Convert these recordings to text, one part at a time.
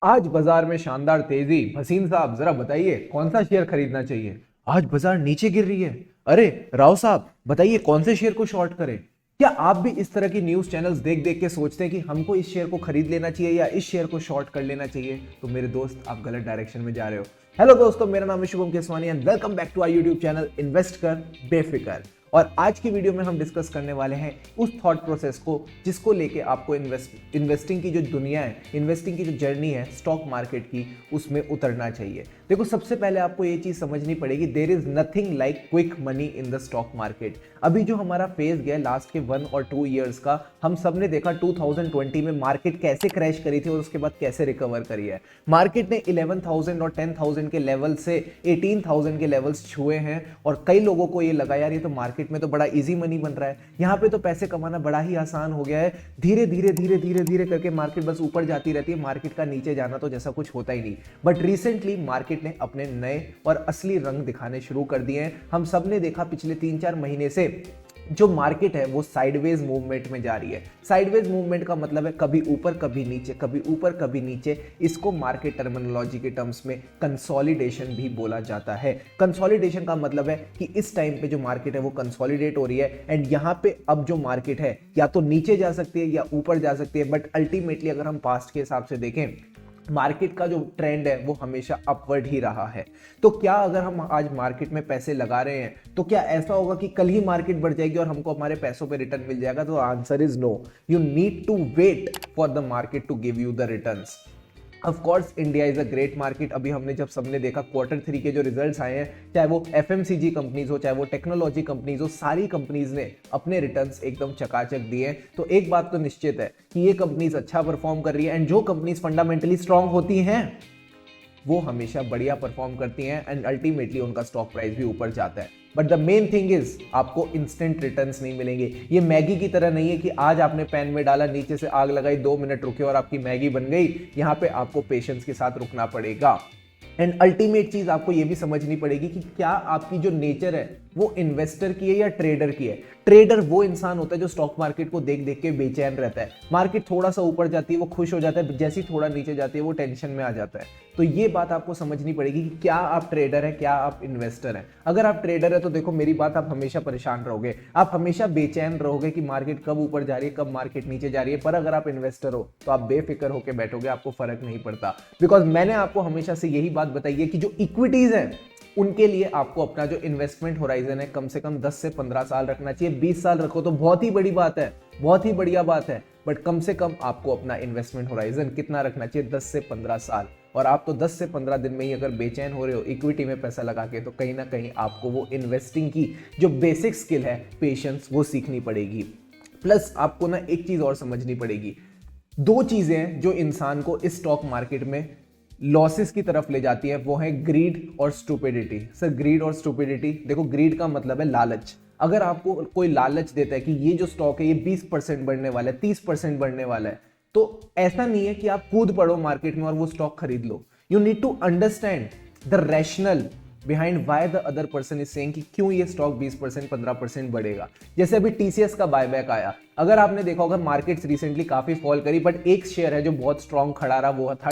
आज बाजार में शानदार तेजी। भसीन साहब जरा बताइए कौन सा शेयर खरीदना चाहिए। आज बाजार नीचे गिर रही है। अरे राव साहब बताइए कौन से शेयर को शॉर्ट करें। क्या आप भी इस तरह की न्यूज चैनल्स देख देख के सोचते हैं कि हमको इस शेयर को खरीद लेना चाहिए या इस शेयर को शॉर्ट कर लेना चाहिए? तो मेरे दोस्त आप गलत डायरेक्शन में जा रहे हो। हेलो दोस्तों, मेरा नाम है Shubham Keswani and welcome back to our YouTube channel invest कर बेफिक्र। और आज की वीडियो में हम डिस्कस करने वाले हैं उस थॉट प्रोसेस को जिसको लेके आपको इन्वेस्टिंग की जो दुनिया है, इन्वेस्टिंग की जो जर्नी है स्टॉक मार्केट की, उसमें उतरना चाहिए। देखो, सबसे पहले आपको ये चीज समझनी पड़ेगी, there is nothing like quick money in the stock market. अभी जो हमारा फेज गया लास्ट के 1 और 2 ईयर्स का, हम सब ने देखा 2020 में मार्केट कैसे क्रैश करी थी और उसके बाद कैसे रिकवर करी है। मार्केट ने 11,000 और 10,000 के लेवल से 18,000 के लेवल्स छुए हैं और कई लोगों को ये लगा यार ये तो मार्केट में तो बड़ा इजी मनी बन रहा है, यहाँ पे तो पैसे कमाना बड़ा ही आसान हो गया है। धीरे धीरे धीरे धीरे धीरे करके मार्केट बस ऊपर जाती रहती है, मार्केट का नीचे जाना तो जैसा कुछ होता ही नहीं। बट रिसेंटली मार्केट ने अपने नए और असली रंग दिखाने शुरू कर दिए हैं। हम सब ने देखा पिछले 3-4 महीने से जो मार्केट है वो साइडवेज मूवमेंट में जा रही है। साइडवेज मूवमेंट का मतलब है कभी ऊपर कभी नीचे, कभी ऊपर कभी नीचे। इसको मार्केट टर्मिनोलॉजी के टर्म्स में कंसोलिडेशन भी बोला जाता है। कंसोलिडेशन का मतलब है कि इस टाइम पे जो मार्केट है वो कंसोलिडेट हो रही है एंड यहाँ पे अब जो मार्केट है या तो नीचे जा सकती है या ऊपर जा सकती है। बट अल्टीमेटली अगर हम पास्ट के हिसाब से देखें, मार्केट का जो ट्रेंड है वो हमेशा अपवर्ड ही रहा है। तो क्या अगर हम आज मार्केट में पैसे लगा रहे हैं तो क्या ऐसा होगा कि कल ही मार्केट बढ़ जाएगी और हमको हमारे पैसों पे रिटर्न मिल जाएगा? तो answer is no. You need to wait for the market to give you the returns. Of course India is a great market. अभी हमने जब सबने देखा Q3 के जो रिजल्ट्स आए हैं, चाहे वो FMCG कंपनीज हो, चाहे वो टेक्नोलॉजी कंपनीज हो, सारी कंपनीज ने अपने रिटर्न्स एकदम चकाचक दिए। तो एक बात तो निश्चित है कि ये कंपनीज अच्छा परफॉर्म कर रही है एंड जो कंपनीज फंडामेंटली स्ट्रांग होती हैं वो हमेशा बढ़िया परफॉर्म करती हैं एंड अल्टीमेटली उनका स्टॉक प्राइस भी ऊपर जाता है। But the main thing is आपको इंस्टेंट रिटर्न्स नहीं मिलेंगे। ये मैगी की तरह नहीं है कि आज आपने पैन में डाला, नीचे से आग लगाई, 2 मिनट रुके और आपकी मैगी बन गई। यहाँ पे आपको पेशेंस के साथ रुकना पड़ेगा। एंड अल्टीमेट चीज आपको ये भी समझनी पड़ेगी कि क्या आपकी जो नेचर है वो इन्वेस्टर की है या ट्रेडर की है। ट्रेडर वो इंसान होता है जो स्टॉक मार्केट को देख देख के बेचैन रहता है। मार्केट थोड़ा सा ऊपर जाती है वो खुश हो जाता है, जैसे ही थोड़ा नीचे जाती है वो टेंशन में आ जाता है। तो ये बात आपको समझनी पड़ेगी कि क्या आप ट्रेडर है, क्या आप इन्वेस्टर है। अगर आप ट्रेडर है तो देखो मेरी बात, आप हमेशा परेशान रहोगे, आप हमेशा बेचैन रहोगे कि मार्केट कब ऊपर जा रही है, कब मार्केट नीचे जा रही है। पर अगर आप इन्वेस्टर हो तो आप बेफिक्र होकर बैठोगे, आपको फर्क नहीं पड़ता। बिकॉज मैंने आपको हमेशा से यही बात बताई है कि जो इक्विटीज है उनके लिए आपको अपना जो इन्वेस्टमेंट होराइजन है कम से कम 10 से 15 साल रखना चाहिए। 20 साल रखो तो बहुत ही बड़ी बात है, बहुत ही बढ़िया बात है। बट कम से कम आपको अपना इन्वेस्टमेंट होराइजन कितना रखना चाहिए? 10 से 15 साल। और आप तो 10 से 15 दिन में ही अगर बेचैन हो रहे हो इक्विटी में पैसा लगा के, तो कहीं ना कहीं आपको वो इन्वेस्टिंग की जो बेसिक स्किल है, पेशेंस, वो सीखनी पड़ेगी। प्लस आपको ना एक चीज और समझनी पड़ेगी। 2 चीजें हैं जो इंसान को इस स्टॉक मार्केट में लॉसेस की तरफ ले जाती है, वो है ग्रीड और स्टूपिडिटी। सर, ग्रीड और स्टूपिडिटी, देखो ग्रीड का मतलब है लालच। अगर आपको कोई लालच देता है कि ये जो स्टॉक है ये 20% बढ़ने वाला है, 30% बढ़ने वाला है, तो ऐसा नहीं है कि आप कूद पड़ो मार्केट में और वो स्टॉक खरीद लो। You need to understand the rational behind why the other person is saying कि क्यों ये स्टॉक 20% 15% बढ़ेगा। जैसे अभी TCS का बायबैक आया, अगर आपने देखा होगा मार्केट्स रिसेंटली काफी फॉल करी, बट एक शेयर है जो बहुत स्ट्रांग खड़ा रहा, वो था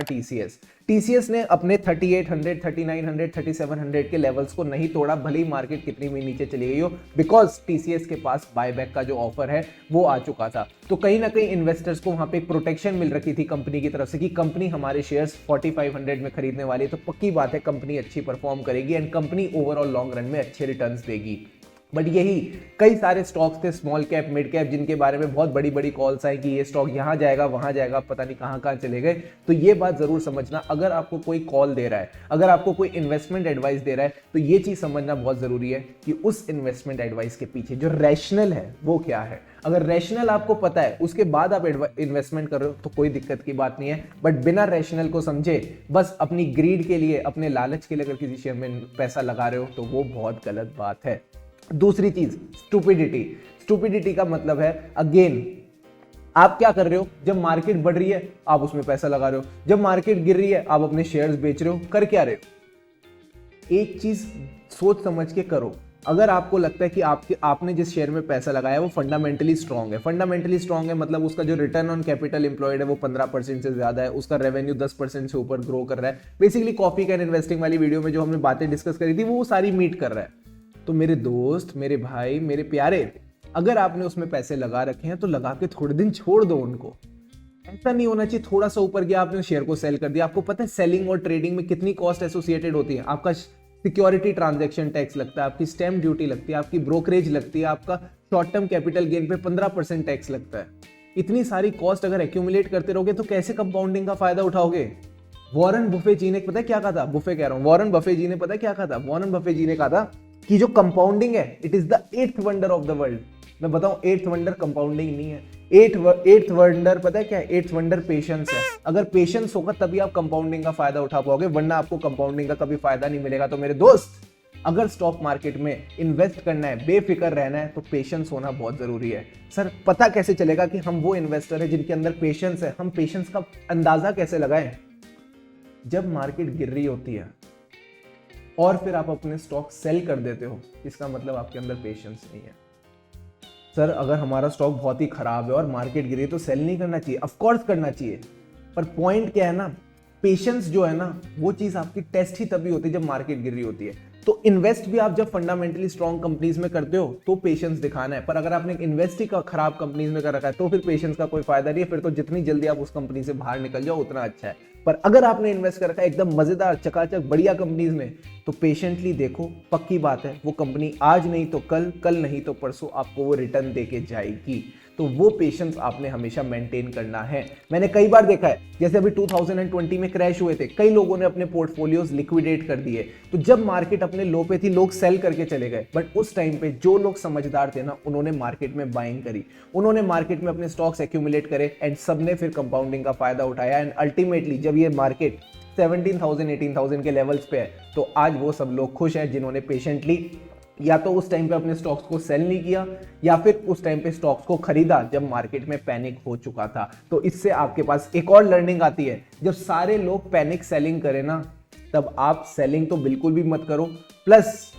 TCS ने अपने 3800, 3900, 3700 के लेवल्स को नहीं तोड़ा, भले ही मार्केट कितनी भी नीचे चली गई हो, बिकॉज TCS के पास बायबैक का जो ऑफर है वो आ चुका था। तो कहीं ना कहीं इन्वेस्टर्स को वहां पे एक प्रोटेक्शन मिल रखी थी कंपनी की तरफ से कि कंपनी हमारे शेयर्स 4500 में खरीदने वाली है, तो पक्की बात है कंपनी अच्छी परफॉर्म करेगी and company overall long run में अच्छे रिटर्न्स देगी। बट यही कई सारे स्टॉक्स थे, स्मॉल कैप, मिड कैप, जिनके बारे में बहुत बड़ी बड़ी कॉल्स आई कि ये स्टॉक यहाँ जाएगा वहां जाएगा, पता नहीं कहां कहां चले गए। तो ये बात जरूर समझना, अगर आपको कोई कॉल दे रहा है, अगर आपको कोई इन्वेस्टमेंट एडवाइस दे रहा है, तो ये चीज समझना बहुत जरूरी है कि उस इन्वेस्टमेंट एडवाइस के पीछे जो रैशनल है वो क्या है। अगर रैशनल आपको पता है उसके बाद आप इन्वेस्टमेंट कर रहे हो तो कोई दिक्कत की बात नहीं है। बट बिना रैशनल को समझे बस अपनी ग्रीड के लिए, अपने लालच के लिए अगर किसी शेयर में पैसा लगा रहे हो तो वो बहुत गलत बात है। दूसरी चीज, स्टूपिडिटी। स्टूपिडिटी का मतलब है, अगेन, आप क्या कर रहे हो? जब मार्केट बढ़ रही है आप उसमें पैसा लगा रहे हो, जब मार्केट गिर रही है आप अपने शेयर्स बेच रहे हो। कर क्या रहे हो? एक चीज सोच समझ के करो। अगर आपको लगता है कि आपने जिस शेयर में पैसा लगाया है वो फंडामेंटली स्ट्रांग है, फंडामेंटली स्ट्रांग है मतलब उसका जो रिटर्न ऑन कैपिटल एम्प्लॉयड है वो 15% से ज्यादा है, उसका रेवेन्यू 10% से ऊपर ग्रो कर रहा है, बेसिकली कॉफी कैन इन्वेस्टिंग वाली वीडियो में जो हमने बातें डिस्कस करी थी वो सारी मीट कर रहा है, तो मेरे दोस्त, मेरे भाई, मेरे प्यारे, अगर आपने उसमें पैसे लगा रखे हैं तो लगा के थोड़े दिन छोड़ दो उनको। ऐसा नहीं होना चाहिए थोड़ा सा ऊपर गया आपने शेयर को सेल कर दिया। आपको पता है सेलिंग और ट्रेडिंग में कितनी कॉस्ट एसोसिएटेड होती है? आपका सिक्योरिटी ट्रांजैक्शन टैक्स लगता है, आपकी स्टैम्प ड्यूटी लगती है, आपकी ब्रोकरेज लगती है, आपका शॉर्ट टर्म कैपिटल गेन पे 15% टैक्स लगता है। इतनी सारी कॉस्ट अगर एक्यूमुलेट करते रहोगे तो कैसे कंपाउंडिंग का फायदा उठाओगे? वॉरेन बफे जी ने पता है क्या कहा था? वॉरेन बफे जी ने पता है क्या कहा था? वॉरेन बफे जी ने कहा था कि जो कंपाउंडिंग है it is the 8th wonder of the world. मैं बताऊं 8th वंडर कंपाउंडिंग नहीं है, 8th वंडर पता है क्या है? 8th वंडर पेशेंस है। अगर पेशेंस होगा तभी आप कंपाउंडिंग का फायदा उठा पाओगे, वरना आपको कंपाउंडिंग का कभी फायदा नहीं मिलेगा। तो मेरे दोस्त, अगर स्टॉक मार्केट में इन्वेस्ट करना है, बेफिक्र रहना है, तो पेशेंस होना बहुत जरूरी है। सर पता कैसे चलेगा कि हम वो इन्वेस्टर है जिनके अंदर पेशेंस है? हम पेशेंस का अंदाजा कैसे लगाएं? जब मार्केट गिर रही होती है और फिर आप अपने स्टॉक सेल कर देते हो, इसका मतलब आपके अंदर पेशेंस नहीं है। सर अगर हमारा स्टॉक बहुत ही खराब है और मार्केट गिरी है तो सेल नहीं करना चाहिए? ऑफ कोर्स करना चाहिए, पर पॉइंट क्या है ना, पेशेंस जो है ना वो चीज आपकी टेस्ट ही तभी होती है जब मार्केट गिर रही होती है। तो इन्वेस्ट भी आप जब फंडामेंटली स्ट्रॉन्ग कंपनीज में करते हो तो पेशेंस दिखाना है, पर अगर आपने इन्वेस्ट ही खराब कंपनीज में कर रखा है तो फिर पेशेंस का कोई फायदा नहीं है। फिर तो जितनी जल्दी आप उस कंपनी से बाहर निकल जाओ उतना अच्छा है। पर अगर आपने इन्वेस्ट कर रखा है एकदम मजेदार चकाचक बढ़िया कंपनीज में, तो पेशेंटली देखो, पक्की बात है वो कंपनी आज नहीं तो कल, कल नहीं तो परसों आपको वो रिटर्न देके जाएगी। तो वो पेशेंस आपने हमेशा मेंटेन करना है। मैंने कई बार देखा है, जैसे अभी 2020 में क्रैश हुए थे, कई लोगों ने अपने पोर्टफोलियोज लिक्विडेट कर दिए। तो जब मार्केट अपने लो पे थी लोग सेल करके चले गए, बट उस टाइम पे जो लोग समझदार थे ना उन्होंने मार्केट में बाइंग करी, उन्होंने मार्केट में अपने स्टॉक्स एक्यूमुलेट करे एंड सबने फिर कंपाउंडिंग का फायदा उठाया। एंड अल्टीमेटली जब ये मार्केट 17,000 18,000 के लेवल्स पे है तो आज वो सब लोग खुश हैं जिन्होंने पेशेंटली या तो उस टाइम पे अपने स्टॉक्स को सेल नहीं किया या फिर उस टाइम पे स्टॉक्स को खरीदा जब मार्केट में पैनिक हो चुका था। तो इससे आपके पास एक और लर्निंग आती है, जब सारे लोग पैनिक सेलिंग करें ना तब आप सेलिंग तो बिल्कुल भी मत करो। प्लस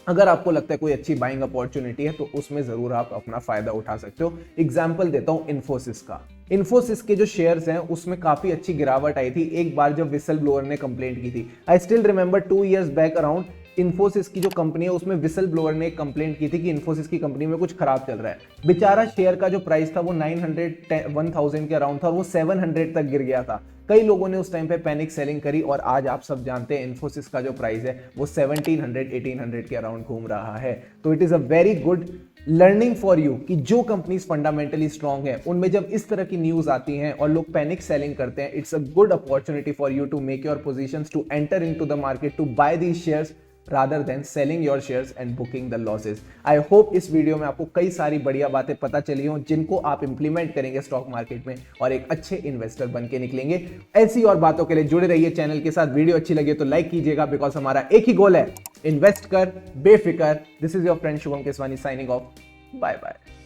अगर आपको लगता है कोई अच्छी बाइंग अपॉर्चुनिटी है तो उसमें जरूर आप अपना फायदा उठा सकते हो। एग्जाम्पल देता हूं इन्फोसिस का। इन्फोसिस के जो शेयर्स हैं उसमें काफी अच्छी गिरावट आई थी एक बार जब विसल ब्लोअर ने कंप्लेंट की थी। I still remember 2 years back around, Infosys की जो कंपनी है उसमें विसल ब्लोअर ने एक कंप्लेंट की थी कि इन्फोसिस की कंपनी में कुछ खराब चल रहा है। बेचारा शेयर का जो प्राइस था वो 900 के अराउंड था और वो 700 तक गिर गया था। कई लोगों ने उस टाइम पे पैनिक सेलिंग करी और आज आप सब जानते हैं इन्फोसिस का जो प्राइस है वो 1700 1800 के अराउंड घूम रहा है। तो it is a very good learning for you कि जो कंपनीज फंडामेंटली स्ट्रांग है उनमें जब इस तरह की न्यूज आती हैं और लोग पैनिक सेलिंग करते हैं, it's a good opportunity for you to make your positions to enter into the market to buy these shares rather than selling your shares and booking the losses. I hope इस video में आपको कई सारी बढ़िया बातें पता चली हों जिनको आप इंप्लीमेंट करेंगे स्टॉक मार्केट में और एक अच्छे इन्वेस्टर बन के निकलेंगे। ऐसी और बातों के लिए जुड़े रहिए चैनल के साथ। वीडियो अच्छी लगे तो लाइक कीजिएगा बिकॉज हमारा एक ही गोल है, इन्वेस्ट कर बेफिक्र। This is your friend Shubham Keswani signing off. Bye bye.